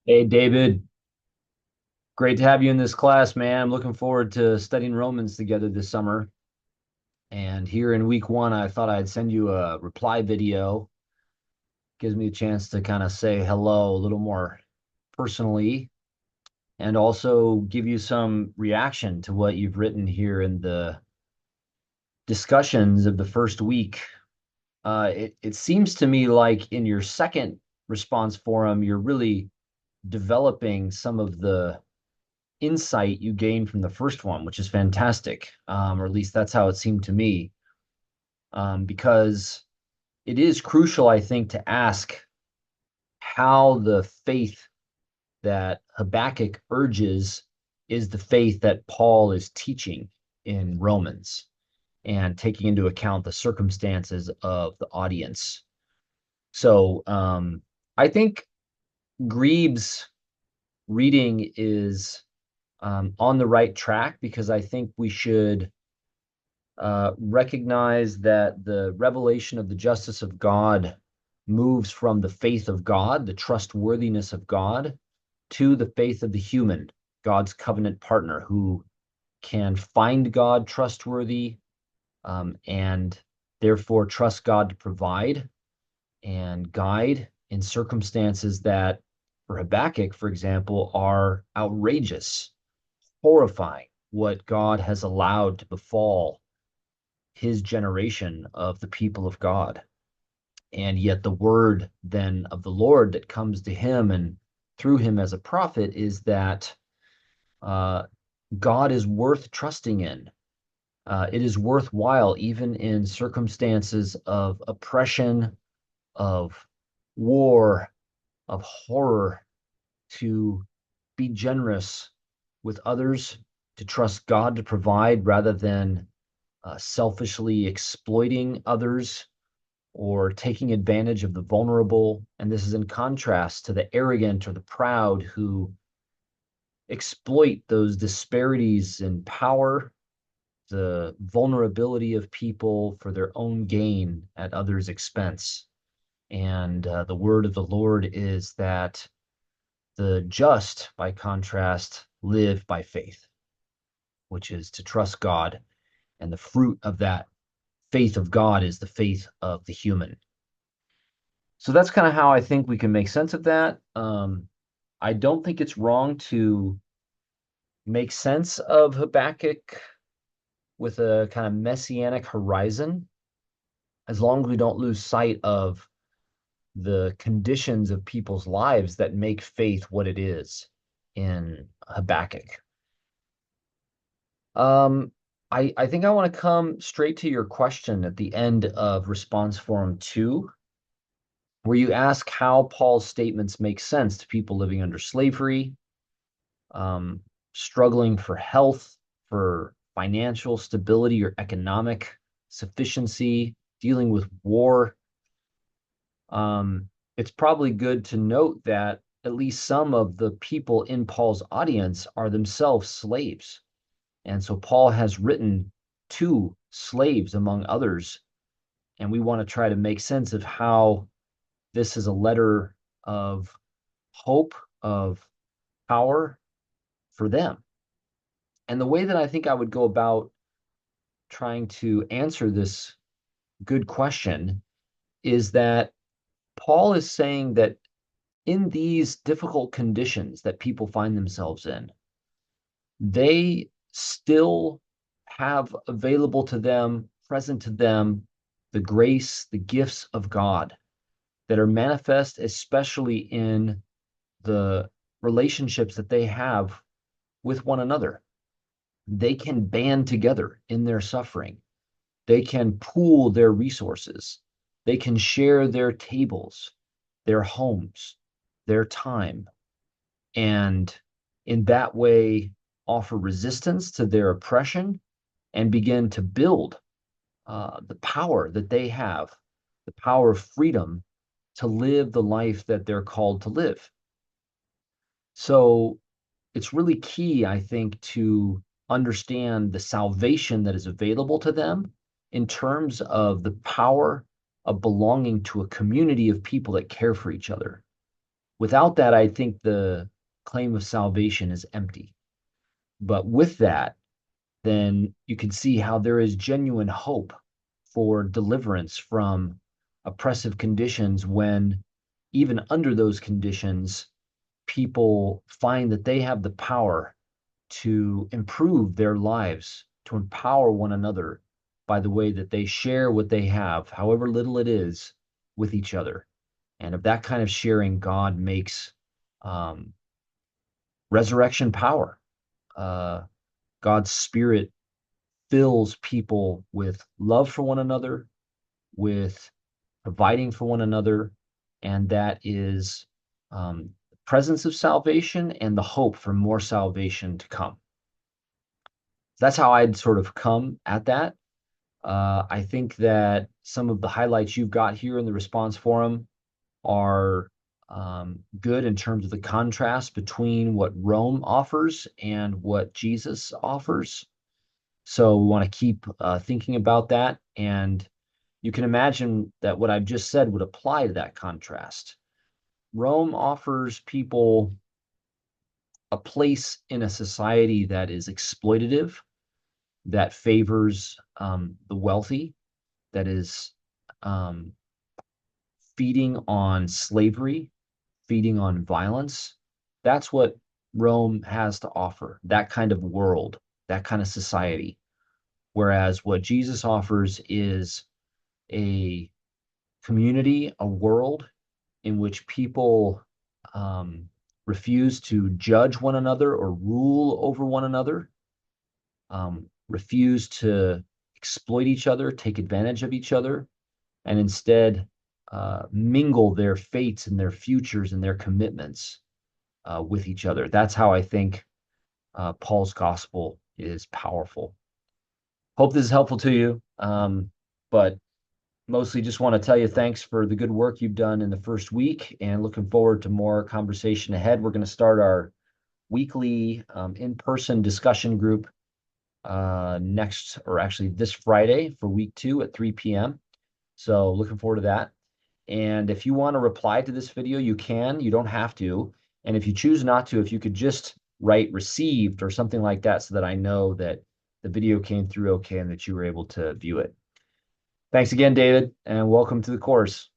Hey, David. Great to have you in this class, man. I'm looking forward to studying Romans together this summer. And here in week one, I thought I'd send you a reply video. Gives me a chance to kind of say hello a little more personally and also give you some reaction to what you've written here in the discussions of the first week. It seems to me like in your second response forum, you're really developing some of the insight you gained from the first one, which is fantastic. Or at least that's how it seemed to me. Because it is crucial, I think, to ask how the faith that Habakkuk urges is the faith that Paul is teaching in Romans and taking into account the circumstances of the audience. So I think Grebe's reading is on the right track because I think we should recognize that the revelation of the justice of God moves from the faith of God, the trustworthiness of God, to the faith of the human, God's covenant partner, who can find God trustworthy and therefore trust God to provide and guide in circumstances that, for Habakkuk, for example, are outrageous, horrifying, what God has allowed to befall his generation of the people of God. And yet, the word then of the Lord that comes to him and through him as a prophet is that uh, God is worth trusting in. It is worthwhile, even in circumstances of oppression, of war, of horror, to be generous with others, to trust God to provide rather than selfishly exploiting others or taking advantage of the vulnerable. And this is in contrast to the arrogant or the proud who exploit those disparities in power, the vulnerability of people for their own gain at others' expense. And the word of the Lord is that the just, by contrast, live by faith, which is to trust God. And the fruit of that faith of God is the faith of the human. So that's kind of how I think we can make sense of that. I don't think it's wrong to make sense of Habakkuk with a kind of messianic horizon, as long as we don't lose sight of the conditions of people's lives that make faith what it is in Habakkuk. Um, I think I want to come straight to your question at the end of response form two, where you ask how Paul's statements make sense to people living under slavery, um, struggling for health, for financial stability or economic sufficiency, dealing with war. It's probably good to note that at least some of the people in Paul's audience are themselves slaves. And so Paul has written to slaves, among others, and we want to try to make sense of how this is a letter of hope, of power for them. And the way that I think I would go about trying to answer this good question is that Paul is saying that in these difficult conditions that people find themselves in, they still have available to them, present to them, the grace, the gifts of God that are manifest, especially in the relationships that they have with one another. They can band together in their suffering. They can pool their resources. They can share their tables, their homes, their time, and in that way offer resistance to their oppression and begin to build the power that they have, the power of freedom to live the life that they're called to live. So it's really key, I think, to understand the salvation that is available to them in terms of the power of belonging to a community of people that care for each other. Without that, I think the claim of salvation is empty. But with that, then you can see how there is genuine hope for deliverance from oppressive conditions when, even under those conditions, people find that they have the power to improve their lives, to empower one another by the way that they share what they have, however little it is, with each other. And of that kind of sharing, God makes um, resurrection power. God's Spirit fills people with love for one another, with providing for one another, and that is the presence of salvation and the hope for more salvation to come. That's how I'd sort of come at that. I think that some of the highlights you've got here in the response forum are good in terms of the contrast between what Rome offers and what Jesus offers. So we want to keep thinking about that. And you can imagine that what I've just said would apply to that contrast. Rome offers people a place in a society that is exploitative, that favors the wealthy, that is um, feeding on slavery, feeding on violence. That's what Rome has to offer, that kind of world, that kind of society. Whereas what Jesus offers is a community, a world in which people refuse to judge one another or rule over one another, refuse to exploit each other, take advantage of each other, and instead mingle their fates and their futures and their commitments with each other. That's how I think Paul's gospel is powerful. Hope this is helpful to you, but mostly just want to tell you thanks for the good work you've done in the first week and looking forward to more conversation ahead. We're going to start our weekly in-person discussion group next, or actually this Friday for week 2 at 3 p.m. So looking forward to that. And if you want to reply to this video, you can. You don't have to. And if you choose not to, if you could just write received or something like that so that I know that the video came through okay and that you were able to view it. Thanks again, David, and welcome to the course.